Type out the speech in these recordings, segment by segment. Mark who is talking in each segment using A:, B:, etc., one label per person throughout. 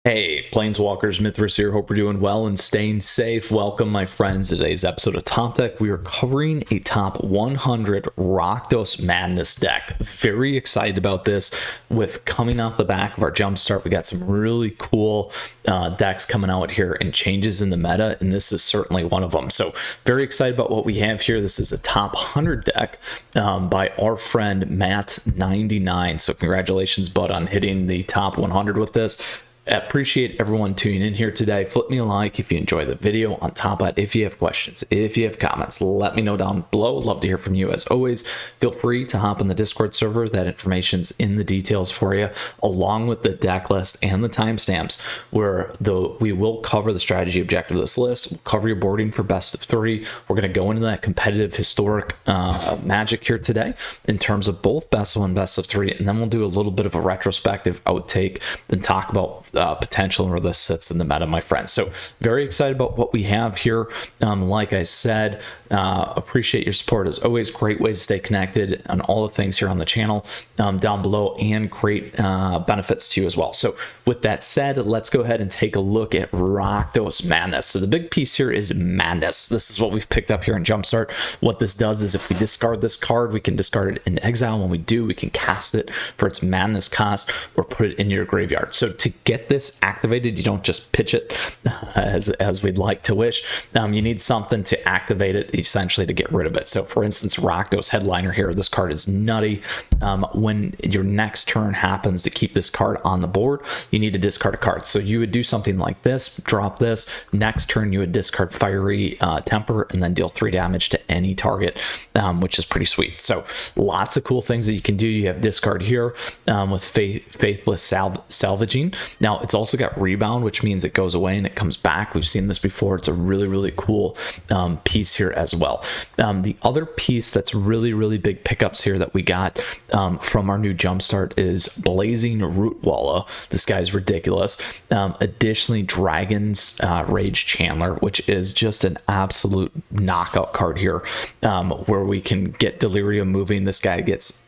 A: Hey, Planeswalkers, Mythras here. Hope you're doing well and staying safe. Welcome, my friends. Today's episode of Top Deck, we are covering a top 100 Rakdos Madness deck. Very excited about this. With coming off the back of our Jumpstart, we got some really cool decks coming out here and changes in the meta, and this is certainly one of them. So very excited about what we have here. This is a top 100 deck by our friend Matt99. So congratulations, bud, on hitting the top 100 with this. Appreciate everyone tuning in here today. Flip me a like if you enjoy the video. On top of that, if you have questions, if you have comments, let me know down below. Love to hear from you. As always, feel free to hop on the Discord server. That information's in the details for you, along with the deck list and the timestamps, where we will cover the strategy objective of this list. We'll cover your boarding for best of 3. We're going to go into that competitive historic magic here today in terms of both best of 1, best of 3, and then we'll do a little bit of a retrospective outtake and talk about potential where this sits in the meta, my friends. So very excited about what we have here. Like I said, appreciate your support as always. Great way to stay connected on all the things here on the channel down below, and great benefits to you as well. So with that said, let's go ahead and take a look at Rakdos Madness. So the big piece here is Madness. This is what we've picked up here in Jumpstart. What this does is if we discard this card, we can discard it in exile. When we do, we can cast it for its Madness cost or put it in your graveyard. So to get this activated, you don't just pitch it as we'd like to wish. You need something to activate it, essentially, to get rid of it. So for instance, Rakdos Headliner here, this card is nutty. When your next turn happens to keep this card on the board, you need to discard a card. So you would do something like this, drop this. Next turn, you would discard Fiery Temper and then deal 3 damage to any target, which is pretty sweet. So lots of cool things that you can do. You have discard here with Faithless Salvaging. Now, it's also got Rebound, which means it goes away and it comes back. We've seen this before. It's a really, really cool piece here as well. The other piece that's really, really big pickups here that we got from our new Jumpstart is Blazing Rootwalla. This guy's ridiculous. Additionally, Dragon's Rage Chandler, which is just an absolute knockout card here, where we can get Delirium moving. This guy gets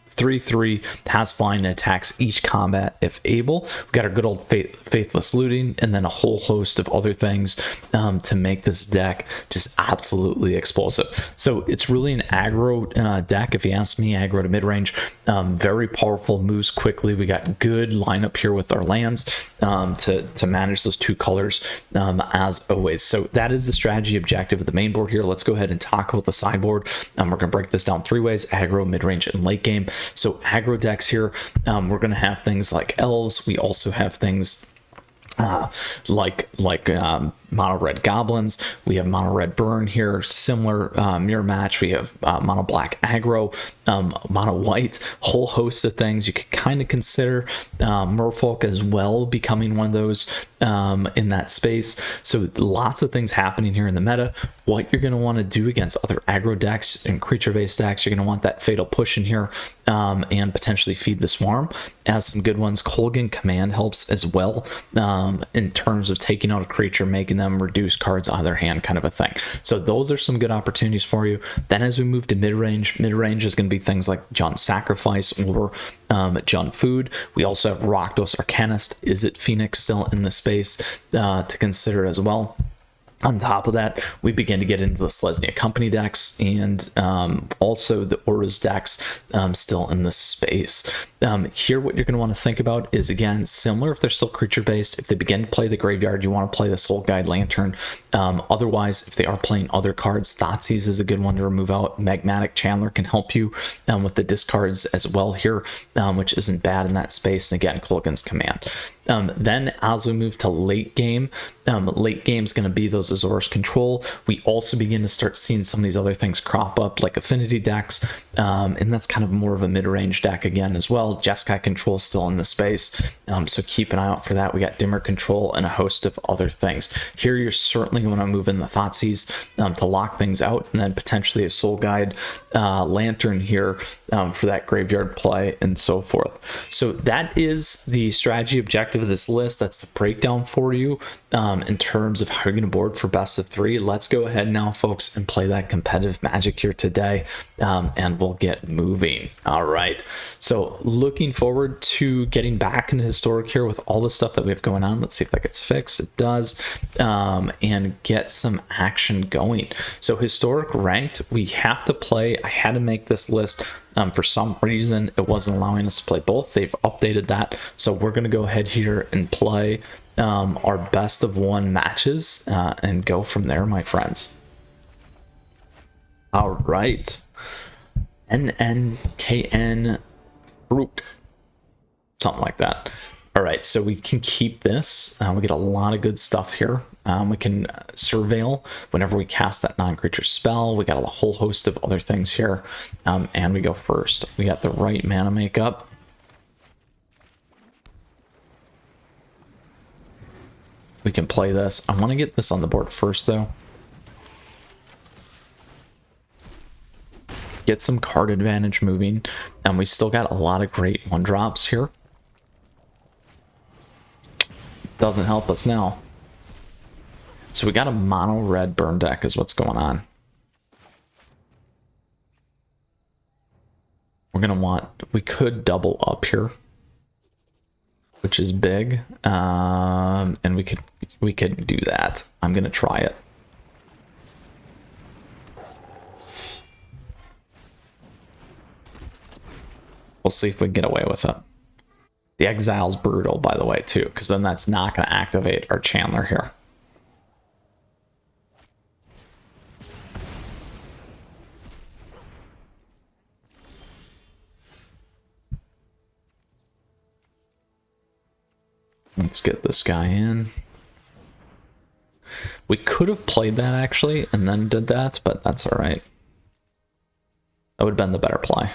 A: 3/3, has flying, and attacks each combat if able. We've got our good old Faithless Looting, and then a whole host of other things to make this deck just absolutely explosive. So it's really an aggro deck, if you ask me. Aggro to mid-range, very powerful, moves quickly. We got good lineup here with our lands to manage those 2 colors as always. So that is the strategy objective of the main board here. Let's go ahead and talk about the sideboard. We're going to break this down 3 ways: aggro, mid-range, and late game. So aggro decks here, we're going to have things like elves. We also have things like mono red goblins. We have mono red burn here, similar mirror match. We have mono black aggro, mono white, whole host of things. You could kind of consider merfolk as well becoming one of those in that space. So lots of things happening here in the meta. What you're going to want to do against other aggro decks and creature based decks, you're going to want that fatal push in here and potentially feed the swarm as some good ones. Kolaghan Command helps as well in terms of taking out a creature, making them reduce cards on their hand, kind of a thing. So those are some good opportunities for you. Then as we move to mid-range is going to be things like Jund Sacrifice or Jund Food. We also have Rakdos Arcanist. Is it Phoenix still in the space to consider as well? On top of that, we begin to get into the Selesnya Company decks and also the Aura's decks still in this space. Here, what you're going to want to think about is, again, similar if they're still creature-based. If they begin to play the graveyard, you want to play the Soul Guide Lantern. Otherwise, if they are playing other cards, Thoughtseize is a good one to remove out. Magmatic Chandler can help you with the discards as well here, which isn't bad in that space. And again, Kolaghan's Command. Then as we move to late game is going to be those Azor's Control. We also begin to start seeing some of these other things crop up, like affinity decks, and that's kind of more of a mid-range deck again as well. Jeskai Control is still in the space, so keep an eye out for that. We got Dimmer Control and a host of other things. Here you're certainly going to move in the Thoughtseize to lock things out, and then potentially a Soul Guide Lantern here for that graveyard play and so forth. So that is the strategy objective objective of this list. That's the breakdown for you in terms of how you're going to board for best of 3. Let's go ahead now, folks, and play that competitive Magic here today, and we'll get moving. All right, so looking forward to getting back into Historic here with all the stuff that we have going on. Let's see if that gets fixed. It does, and get some action going. So Historic ranked, we have to play. I had to make this list. For some reason, it wasn't allowing us to play both. They've updated that. So we're going to go ahead here and play our best of 1 matches and go from there, my friends. All right. NNKN Rook. Something like that. All right, so we can keep this. We get a lot of good stuff here. We can surveil whenever we cast that non-creature spell. We got a whole host of other things here, and we go first. We got the right mana makeup. We can play this. I want to get this on the board first, though. Get some card advantage moving, and we still got a lot of great 1-drops here. Doesn't help us now. So we got a mono red burn deck is what's going on. We're gonna want, we could double up here, which is big, and we could do that. I'm gonna try it. We'll see if we can get away with it. The Exile's brutal, by the way, too, because then that's not going to activate our Chandler here. Let's get this guy in. We could have played that, actually, and then did that, but that's all right. That would have been the better play.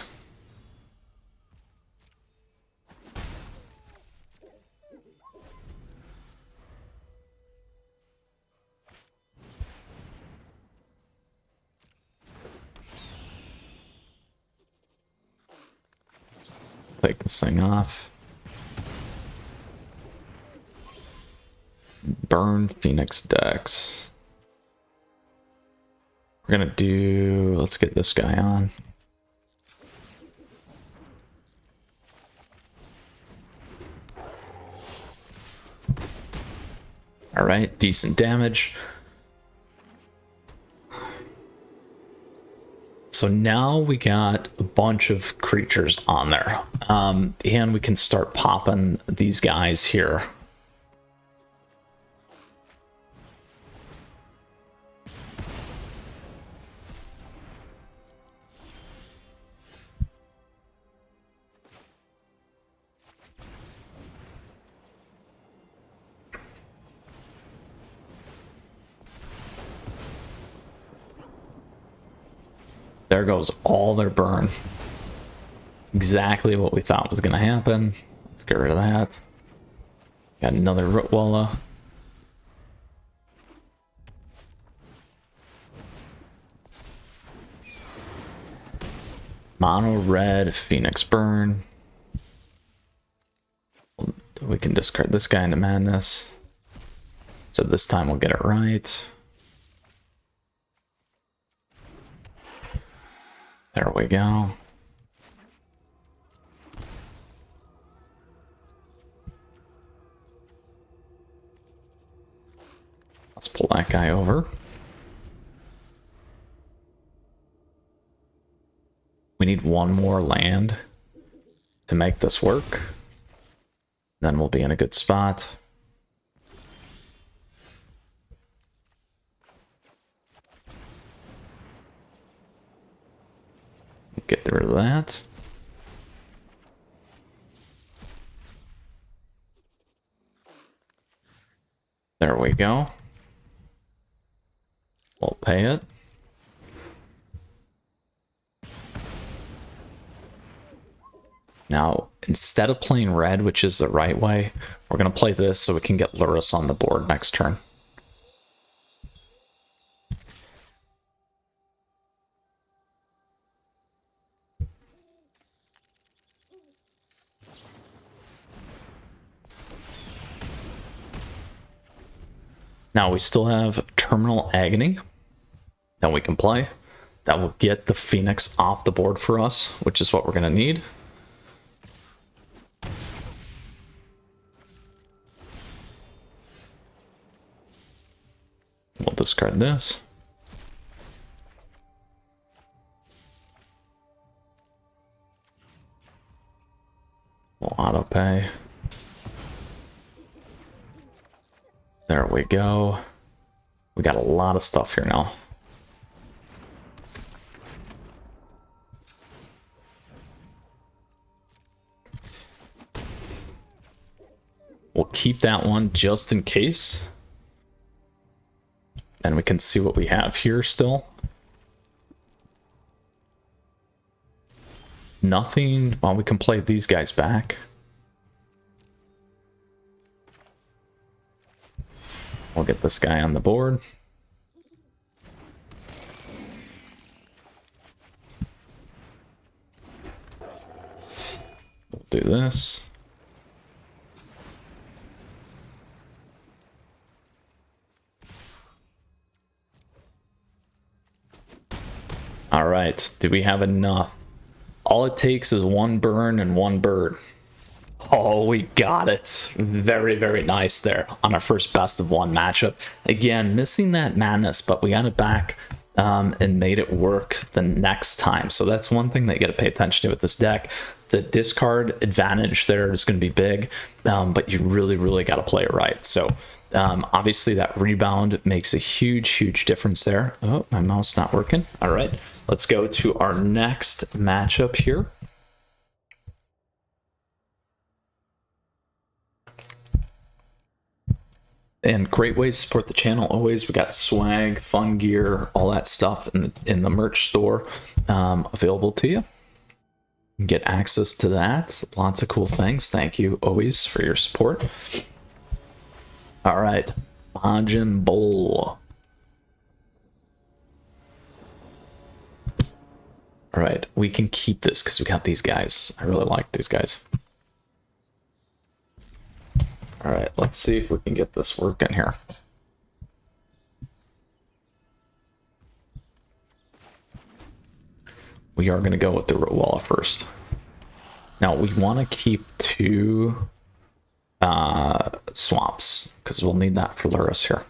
A: Take this thing off. Burn Phoenix decks. We're gonna do, let's get this guy on. All right, decent damage. So now we got a bunch of creatures on there, and we can start popping these guys here. There goes all their burn. Exactly what we thought was going to happen. Let's get rid of that. Got another Rootwalla. Mono red Phoenix burn. We can discard this guy into madness. So this time we'll get it right. There we go. Let's pull that guy over. We need one more land to make this work. Then we'll be in a good spot. Get rid of that. There we go. We'll pay it. Now, instead of playing red, which is the right way, we're going to play this so we can get Lurrus on the board next turn. Now we still have Terminal Agony that we can play. That will get the Phoenix off the board for us, which is what we're going to need. We'll discard this. We'll auto pay. There we go. We got a lot of stuff here now. We'll keep that one just in case. And we can see what we have here still. Nothing. Well, we can play these guys back. We'll get this guy on the board. We'll do this. All right, do we have enough? All it takes is one burn and one bird. Oh, we got it. Very, very nice there on our first best of one matchup. Again, missing that madness, but we got it back and made it work the next time. So that's one thing that you got to pay attention to with this deck. The discard advantage there is going to be big, but you really, really got to play it right. So obviously that rebound makes a huge, huge difference there. Oh, my mouse not working. All right, let's go to our next matchup here. And great ways to support the channel always. We got swag, fun gear, all that stuff in the merch store available to you. You can get access to that. Lots of cool things. Thank you always for your support. All right, Majin Bowl. All right, we can keep this because we got these guys. I really like these guys. All right, let's see if we can get this working here. We are going to go with the Rowella first. Now, we want to keep two swamps because we'll need that for Luris here.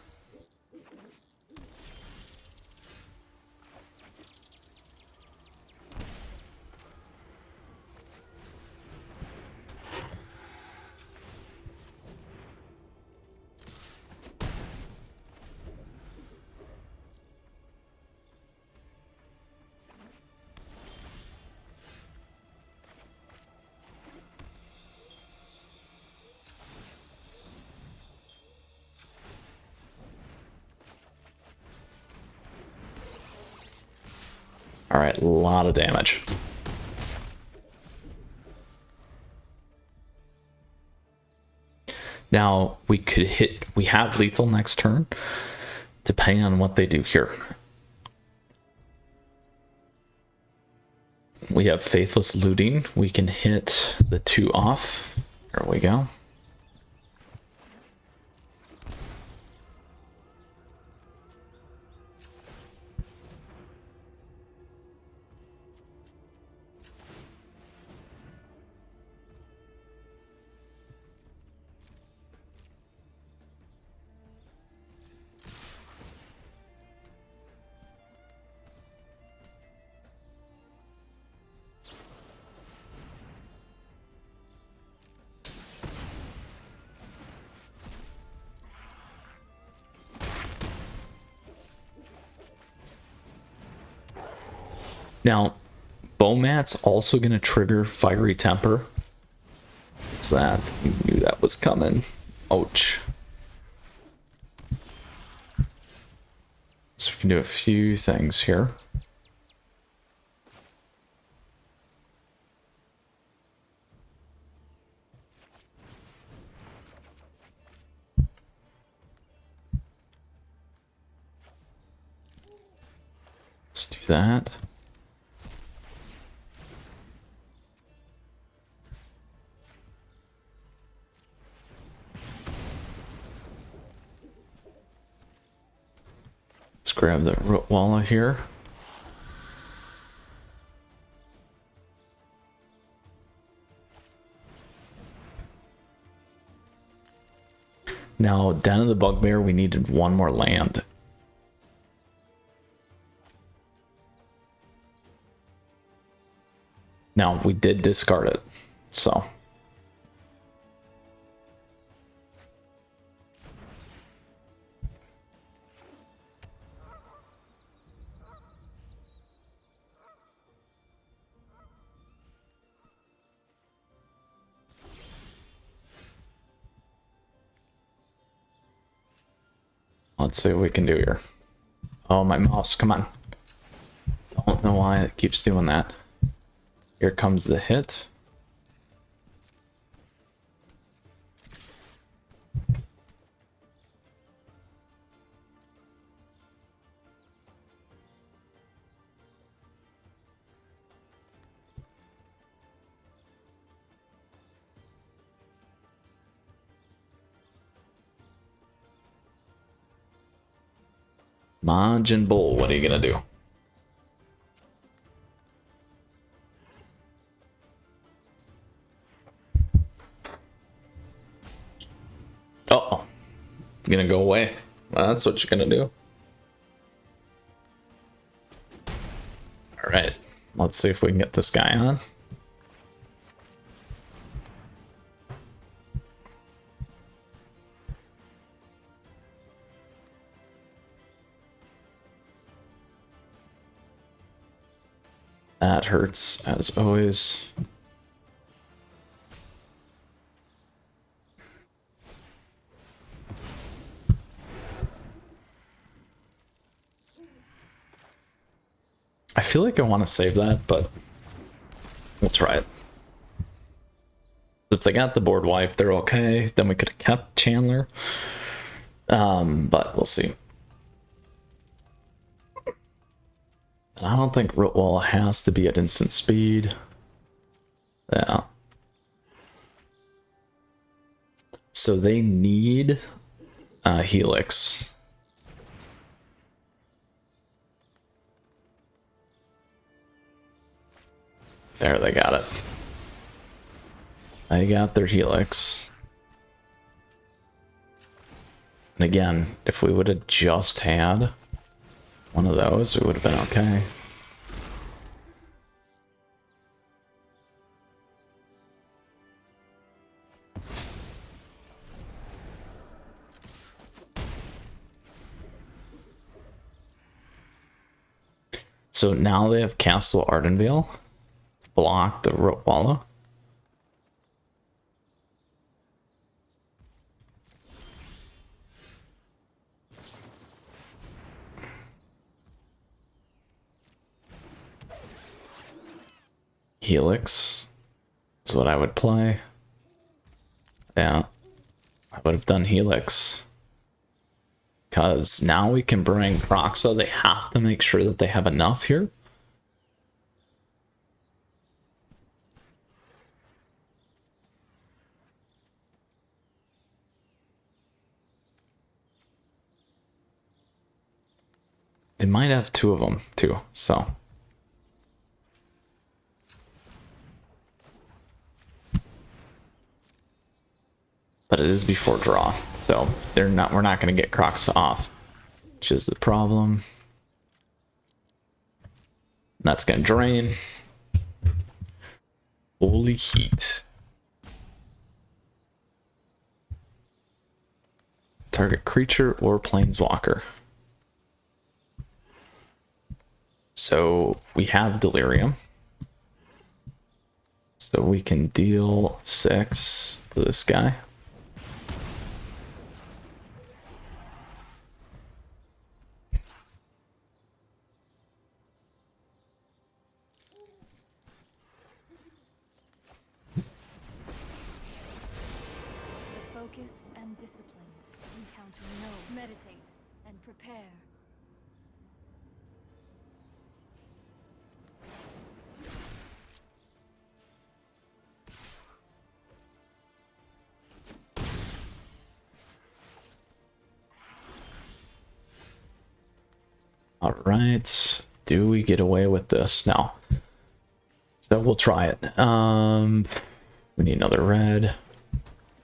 A: All right, a lot of damage. Now we could hit, we have lethal next turn, depending on what they do here. We have Faithless Looting. We can hit the 2 off. There we go. Now, Bowmat's also going to trigger Fiery Temper. What's that? You knew that was coming. Ouch. So we can do a few things here. Let's do that. grab the Rootwalla here. Now, down in the Bugbear, we needed one more land. Now, we did discard it, so. Let's see what we can do here. Oh, my mouse, come on. Don't know why it keeps doing that. Here comes the hit. Majin Bull, what are you gonna do? Uh-oh. Gonna go away. Well, that's what you're gonna do. Alright. Let's see if we can get this guy on. That hurts, as always. I feel like I want to save that, but we'll try it. If they got the board wipe, they're okay. Then we could have kept Chandler. But we'll see. And I don't think Rootwalla has to be at instant speed. Yeah. So they need Helix. There, they got it. They got their Helix. And again, if we would have just had one of those, it would have been okay. So now they have Castle Ardenvale to block the Rootwalla. Helix is what I would play. Yeah, I would have done Helix. Because now we can bring Proxa. They have to make sure that they have enough here. They might have two of them too, so. But it is before draw, so we're not going to get Proxa off, which is the problem. And that's going to drain. Holy heat. Target creature or planeswalker. So we have Delirium. So we can deal 6 to this guy.
B: Focused and disciplined. Encounter no. Meditate and prepare.
A: All right. Do we get away with this? No. So we'll try it. We need another red.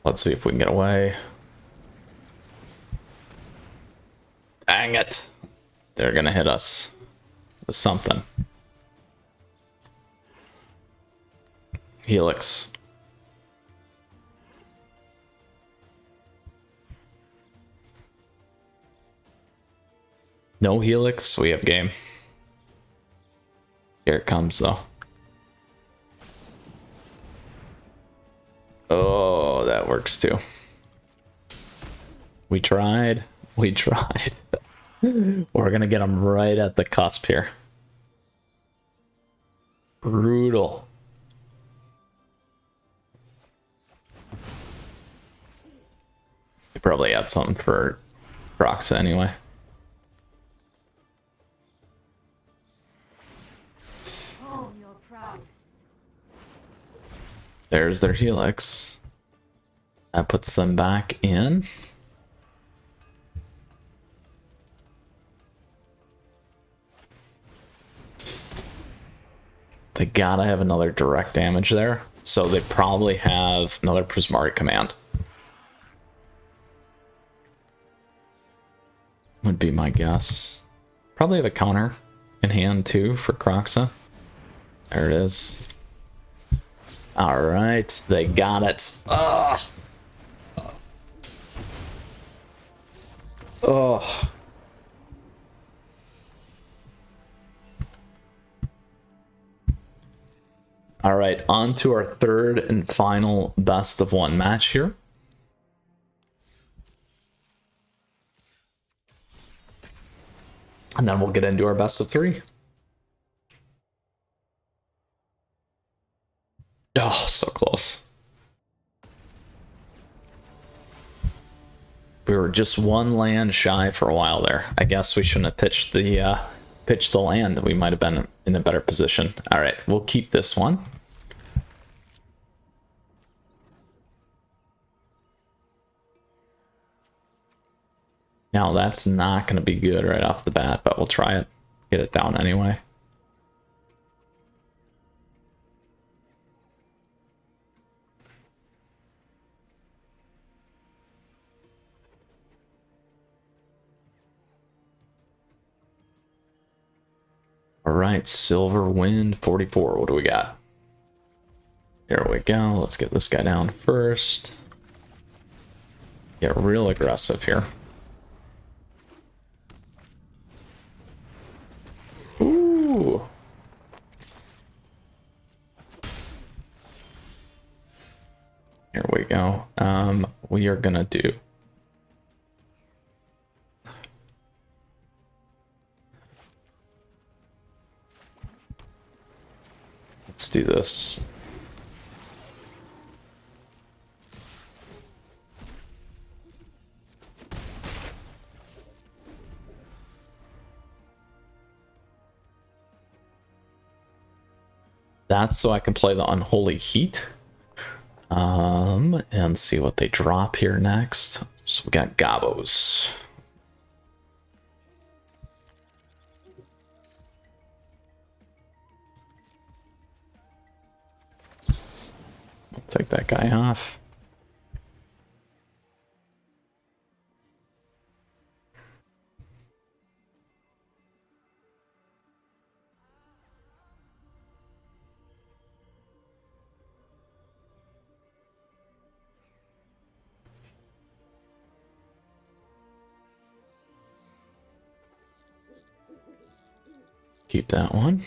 A: Let's see if we can get away. Dang it. They're gonna hit us with something. Helix. No Helix, we have game. Here it comes though. Oh, that works too. We tried. We tried. We're gonna get them right at the cusp here. Brutal. We probably had something for Proxa anyway.
B: Your prowess.
A: There's their Helix. That puts them back in. They gotta have another direct damage there. So they probably have another Prismari command. Would be my guess. Probably have a counter in hand too for Croxa. There it is. Alright, they got it. Ugh. Oh. Alright, on to our third and final best of one match here. And then we'll get into our best of three. Oh, so close. We were just one land shy for a while there. I guess we shouldn't have pitched the land. We might have been in a better position. All right, we'll keep this one. Now that's not going to be good right off the bat, but we'll try it. Get it down anyway. All right, Silver Wind 44. What do we got? Here we go. Let's get this guy down first. Get real aggressive here. Ooh. Here we go. We are gonna do. Let's do this. That's so I can play the Unholy Heat. And see what they drop here next. So we got Gobos. I'll take that guy off. Keep that one.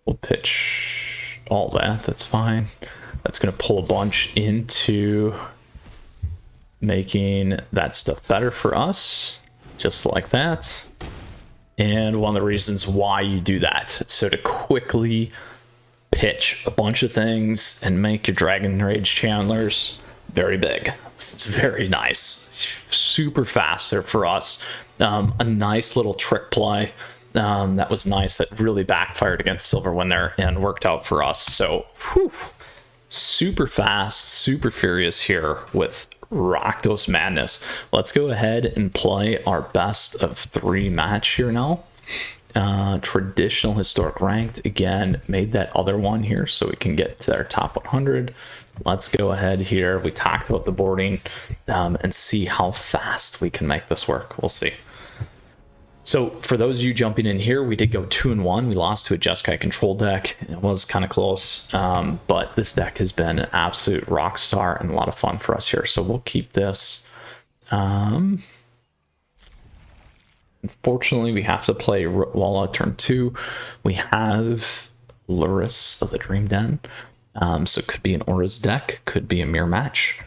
A: We'll pitch all that. That's fine. That's going to pull a bunch into making that stuff better for us, just like that. And one of the reasons why you do that, so to quickly pitch a bunch of things and make your Dragon Rage Chandlers very big. It's very nice, super fast there for us. A nice little trick play that was nice, that really backfired against Silver when there and worked out for us. So whew, super fast, super furious here with Rakdos Madness. Let's go ahead and play our best of 3 match here now. Traditional historic ranked, again, made that other one here so we can get to our top 100. Let's go ahead here. We talked about the boarding and see how fast we can make this work. We'll see. So for those of you jumping in here, we did go 2-1. We lost to a Jeskai control deck. It was kind of close, but this deck has been an absolute rock star and a lot of fun for us here. So we'll keep this. Unfortunately, we have to play Rotwalla turn 2. We have Luris of the Dream Den. So it could be an Aura's deck, could be a mirror match,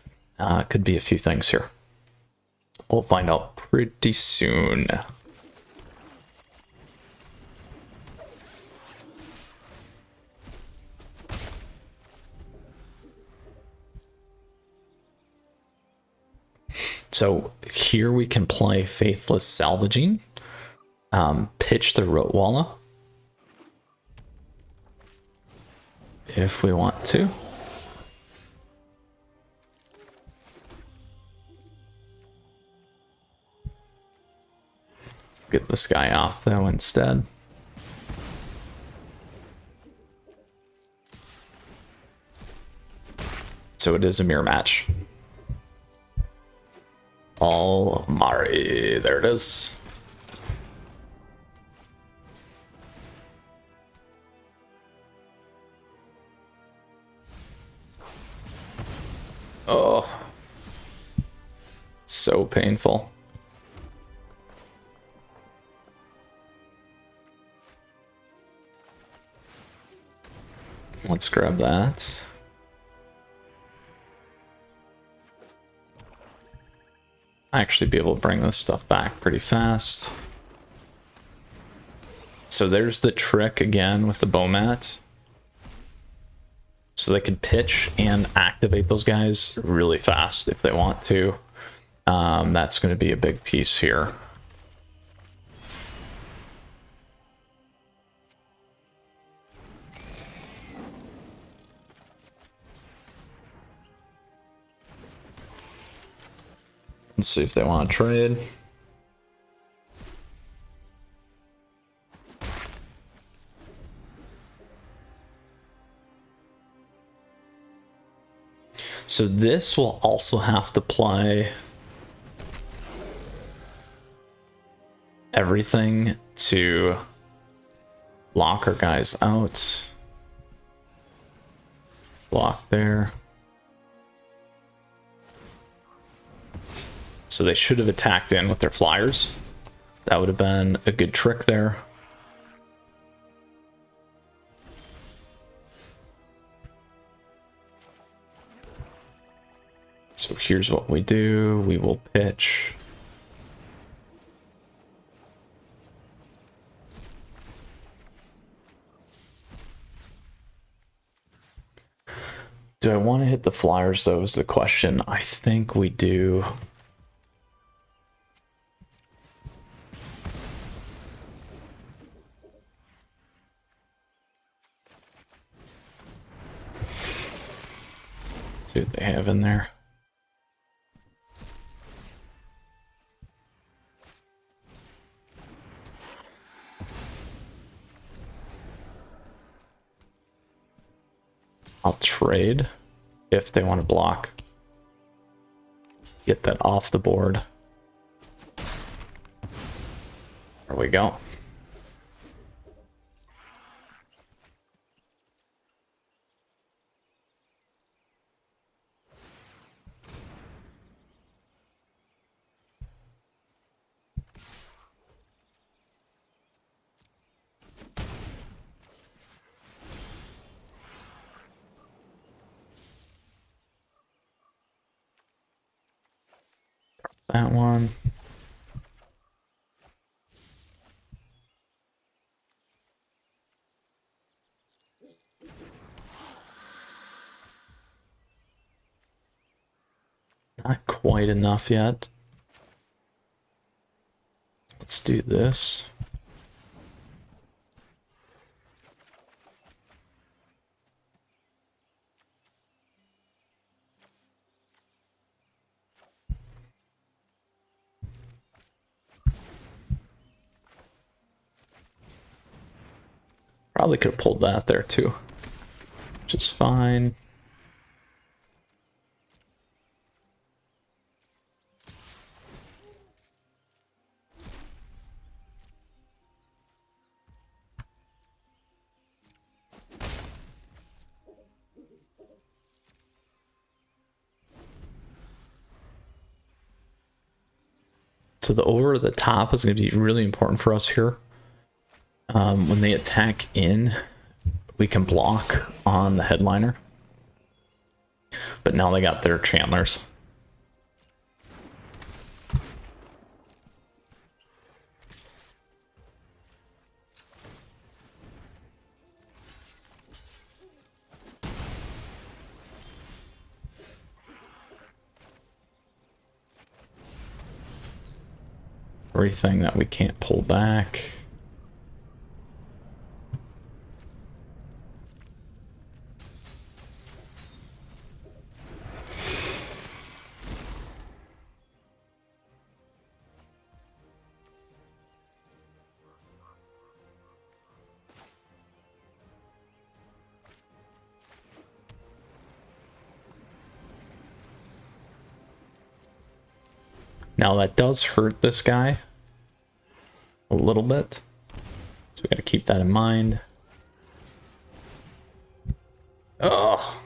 A: could be a few things here. We'll find out pretty soon. So here we can play Faithless Salvaging, pitch the Rotwalla if we want to. Get this guy off though instead. So it is a mirror match. All Mari, there it is. Oh, so painful. Let's grab that. Actually be able to bring this stuff back pretty fast. So there's the trick again with the Bomat. So they can pitch and activate those guys really fast if they want to. That's going to be a big piece here. Let's see if they want to trade. So this will also have to play everything to lock our guys out. Block there. So they should have attacked in with their flyers. That would have been a good trick there. So here's what we do. We will pitch. Do I want to hit the flyers though is the question. I think we do. See what they have in there. I'll trade if they want to block. Get that off the board. There we go. that one. Not quite enough yet. Let's do this. Probably could have pulled that there too, which is fine. So the over the top is going to be really important for us here. When they attack in, we can block on the headliner. But now they got their Chandlers. Everything that we can't pull back. Now that does hurt this guy a little bit, so we got to keep that in mind. Oh.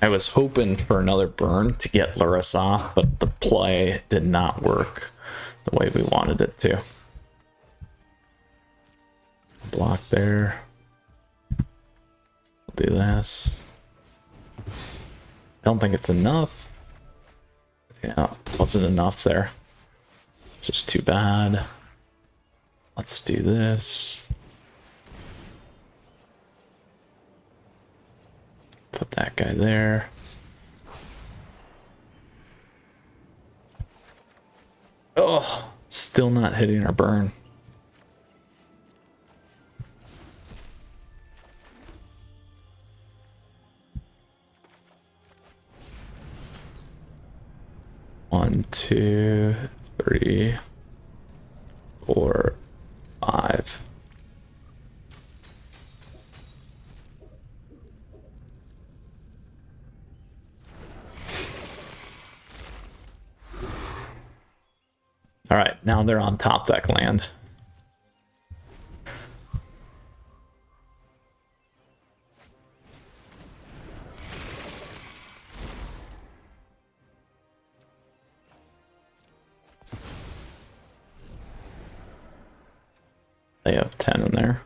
A: I was hoping for another burn to get Luris off, but the play did not work the way we wanted it to. Block there. We'll do this. I don't think it's enough. Yeah, wasn't enough there. Just too bad. Let's do this. Put that guy there. Oh, still not hitting our burn. One, two, three, 4, 5. All right, now they're on top deck land. They have 10 in there.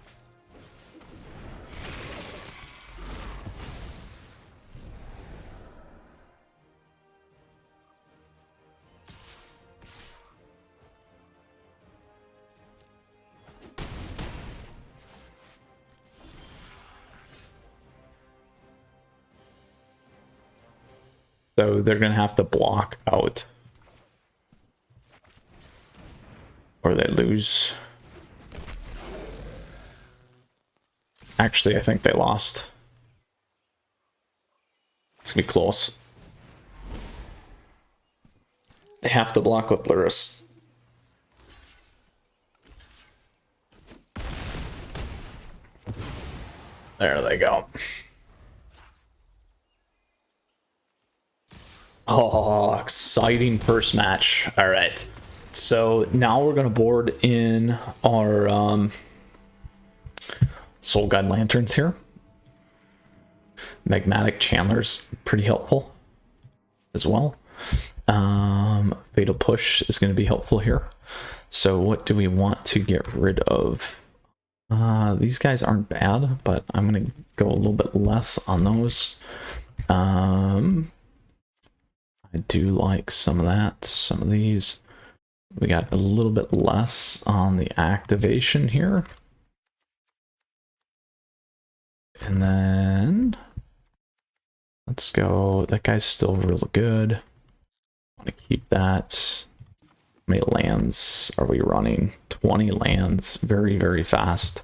A: So they're going to have to block out, or they lose. Actually, I think they lost. It's gonna be close. They have to block with Luris. There they go. Oh, exciting first match. All right. So now we're going to board in our Soul Guide Lanterns here. Magmatic Chandler's pretty helpful as well. Fatal Push is going to be helpful here. So what do we want to get rid of? These guys aren't bad, but I'm gonna go a little bit less on those. I do like some of that, some of these. We got a little bit less on the activation here. And then let's go. That guy's still real good. I want to keep that. How many lands are we running? 20 lands. Very, very fast.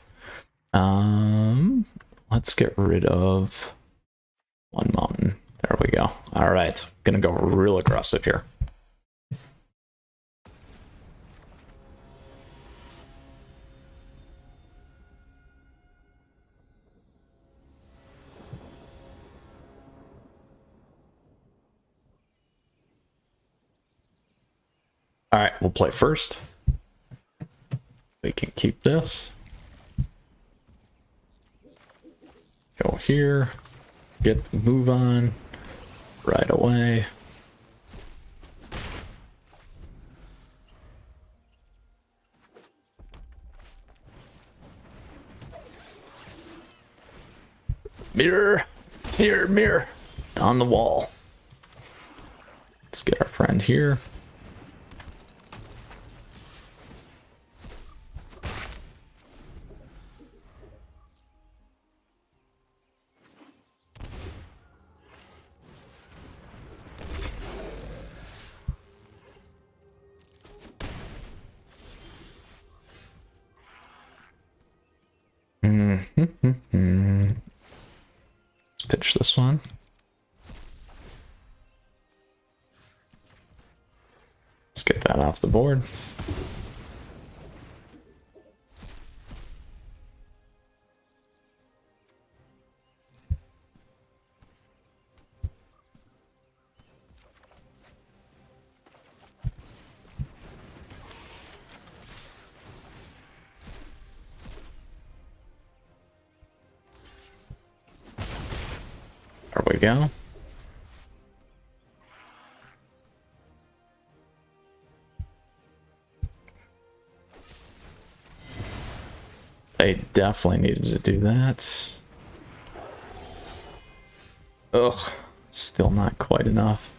A: Let's get rid of one mountain. There we go. All right. Gonna go real aggressive here. All right, we'll play first. We can keep this. Go here. Get the move on right away. Mirror, mirror, mirror on the wall. Let's get our friend here. Let's pitch this one. Let's get that off the board. There we go. They definitely needed to do that. Ugh, still not quite enough.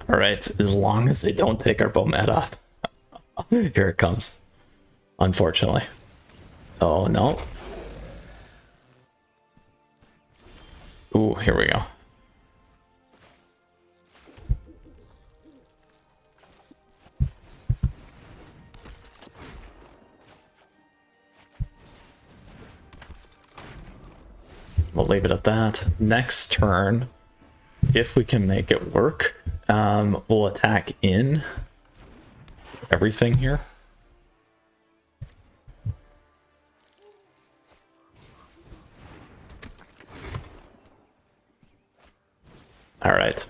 A: All right, as long as they don't take our Bomet off. Here it comes. Unfortunately. Oh, no. Ooh, here we go. We'll leave it at that. Next turn, if we can make it work, we'll attack in everything here. All right,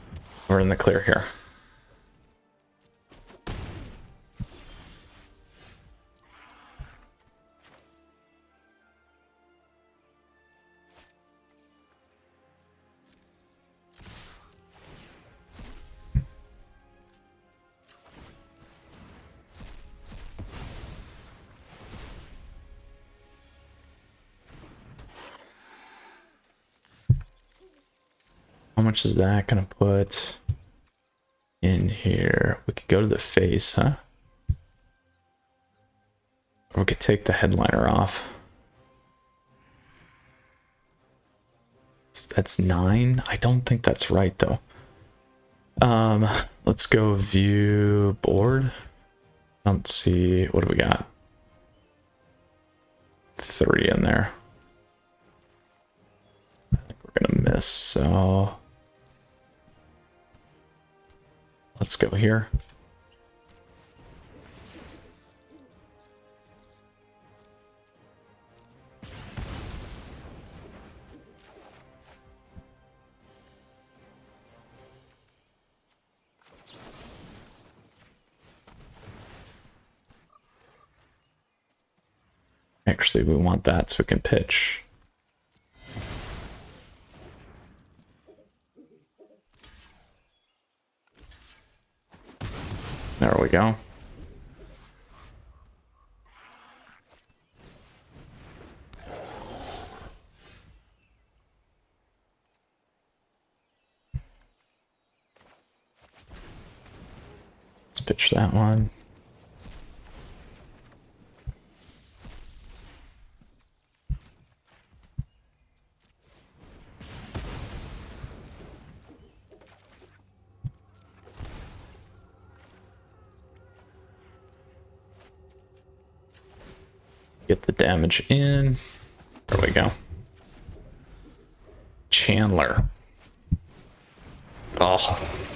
A: we're in the clear here. How much is that gonna put in here? We could go to the face, huh? Or we could take the headliner off. That's 9. I don't think that's right though. Let's go view board. I don't see, what do we got? 3 in there. I think we're gonna miss, so let's go here. Actually, we want that so we can pitch. There we go. Let's pitch that one. Get the damage in. There we go. Chandler. Oh.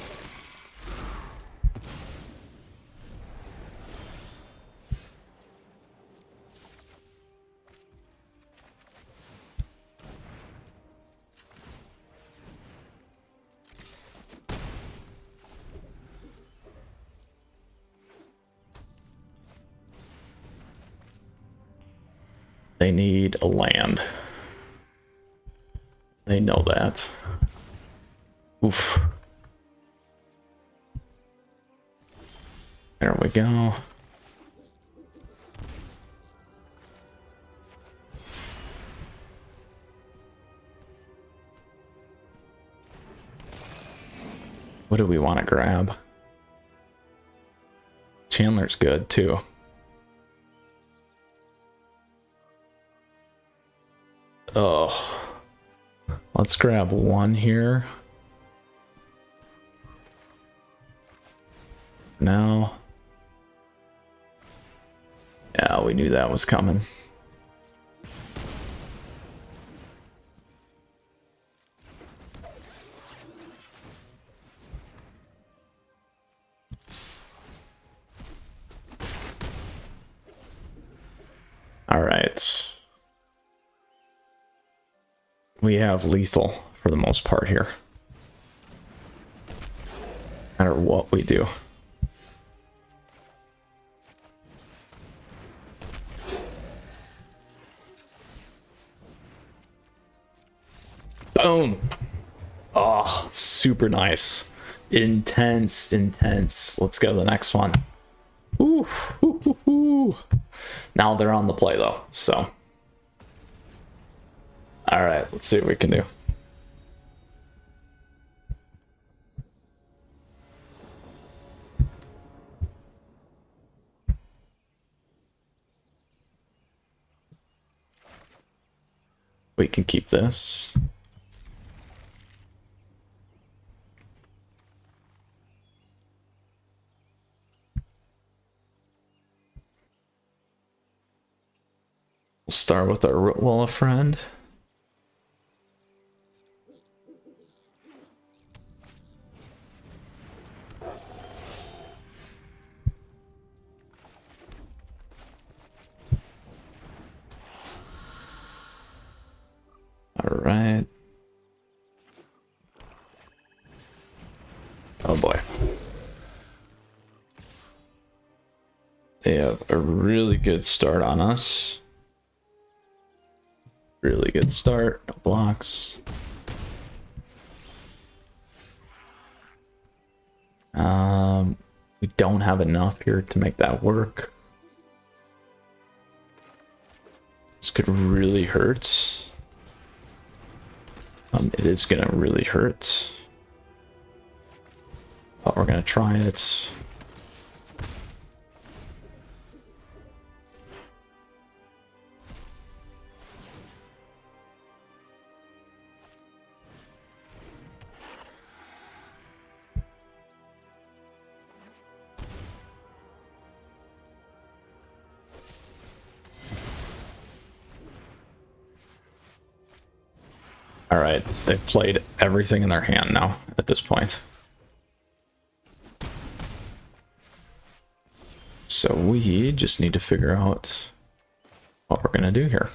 A: They need a land. They know that. Oof. There we go. What do we want to grab? Chandler's good too. Oh, let's grab one here. Now, yeah, we knew that was coming. All right. We have lethal for the most part here. No matter what we do. Boom! Oh, super nice. Intense, intense. Let's go to the next one. Oof, ooh, ooh, ooh. Now they're on the play though, so. All right, let's see what we can do. We can keep this. We'll start with our Rootwalla friend. All right. Oh boy. They have a really good start on us. Really good start. No blocks. We don't have enough here to make that work. This could really hurt. It is gonna really hurt. But we're gonna try it. All right, they've played everything in their hand now at this point. So we just need to figure out what we're gonna do here.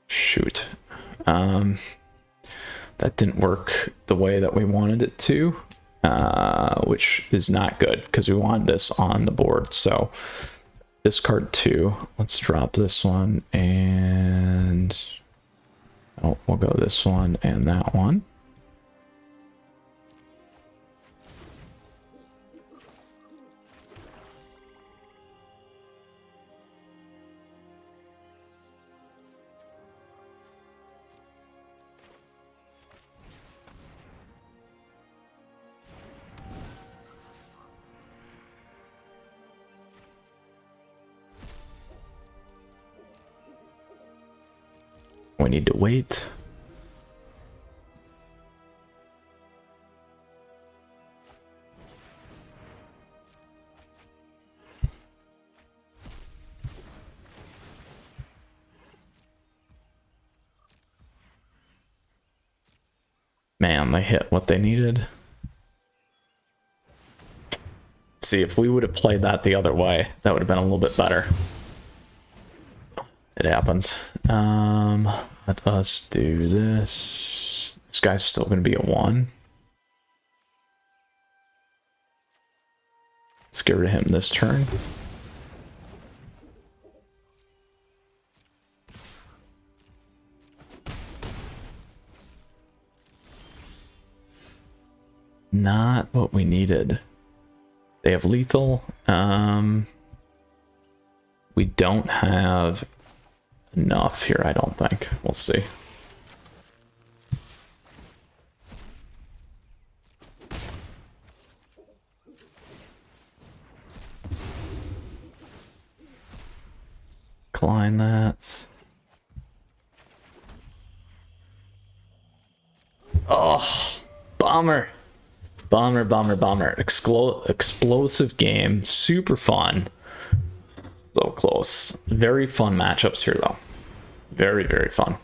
A: Shoot. That didn't work the way that we wanted it to, which is not good because we wanted this on the board. So discard 2. Let's drop this one and oh, we'll go this one and that one. We need to wait. Man, they hit what they needed. See, if we would have played that the other way, that would have been a little bit better. It happens. Let us do this. This guy's still going to be a 1. Let's get rid of him this turn. Not what we needed. They have lethal. We don't have enough here, I don't think. We'll see. Decline that. Oh, bummer. Bummer. Explosive game. Super fun. So close. Very fun matchups here, though. Very, very fun.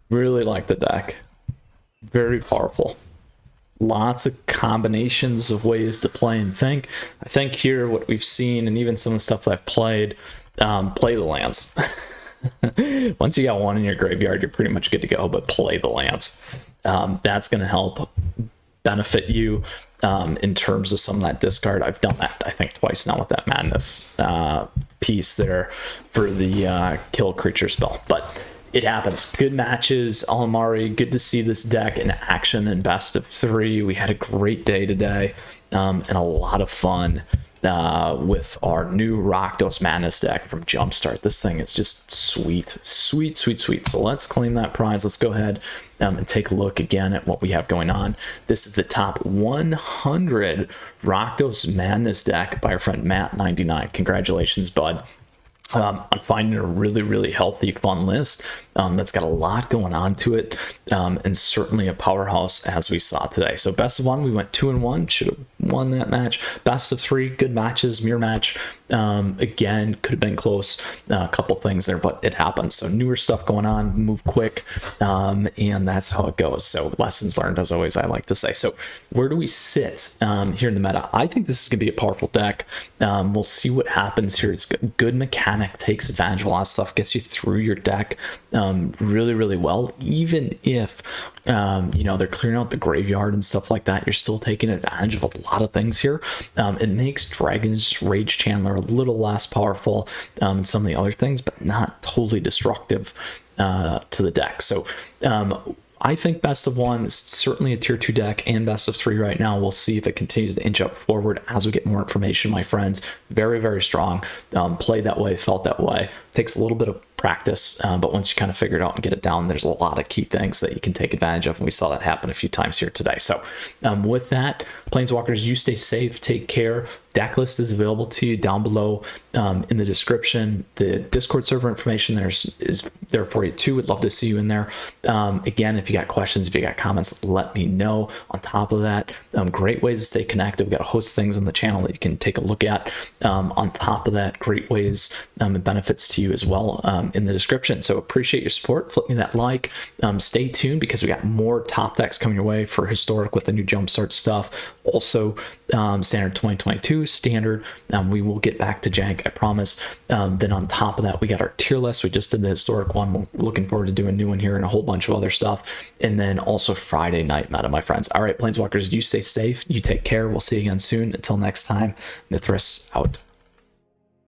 A: Really like the deck. Very powerful. Lots of combinations of ways to play and think. I think here what we've seen, and even some of the stuff that I've played, play the lands. Once you got one in your graveyard, you're pretty much good to go, but play the lands. That's going to help benefit you in terms of some of that discard. I've done that, I think, twice now with that Madness piece there for the kill creature spell. But it happens. Good matches, Alamari. Good to see this deck in action in best of 3. We had a great day today and a lot of fun with our new Rakdos Madness deck from Jumpstart. This thing is just sweet. So let's claim that prize. Let's go ahead and take a look again at what we have going on. This is the top 100 Rakdos Madness deck by our friend Matt99. Congratulations, bud. I'm finding a really healthy, fun list that's got a lot going on to it, and certainly a powerhouse as we saw today. So best of 1, we went 2-1, should have won that match. Best of 3, good matches, mirror match. Again, could have been close, a couple things there, but it happens. So newer stuff going on, move quick, and that's how it goes. So lessons learned, as always, I like to say. So where do we sit here in the meta? I think this is gonna be a powerful deck. We'll see what happens here. It's good mechanic, takes advantage of a lot of stuff, gets you through your deck really well. Even if you know, they're clearing out the graveyard and stuff like that, you're still taking advantage of a lot of things here. It makes Dragon's Rage Chandler a little less powerful and some of the other things, but not totally destructive to the deck. So I think best of 1 is certainly a tier 2 deck, and best of 3 right now. We'll see if it continues to inch up forward as we get more information, my friends. Very strong. Played that way, felt that way. Takes a little bit of practice, but once you kind of figure it out and get it down, there's a lot of key things that you can take advantage of, and we saw that happen a few times here today. So with that, Planeswalkers, you stay safe, take care. Deck list is available to you down below in the description. The Discord server information is there for you too. Would love to see you in there. Again, if you got questions, if you got comments, let me know. On top of that, great ways to stay connected. We've got a host of things on the channel that you can take a look at. On top of that, great ways and benefits to you as well in the description. So appreciate your support. Flip me that like. Stay tuned because we got more top decks coming your way for Historic with the new Jumpstart stuff. Also, Standard 2022 standard. We will get back to Jank, I promise. Then on top of that, we got our tier list. We just did the Historic one. We're looking forward to doing a new one here and a whole bunch of other stuff. And then also Friday night meta, my friends. All right, Planeswalkers, you stay safe. You take care. We'll see you again soon. Until next time, Mythras out.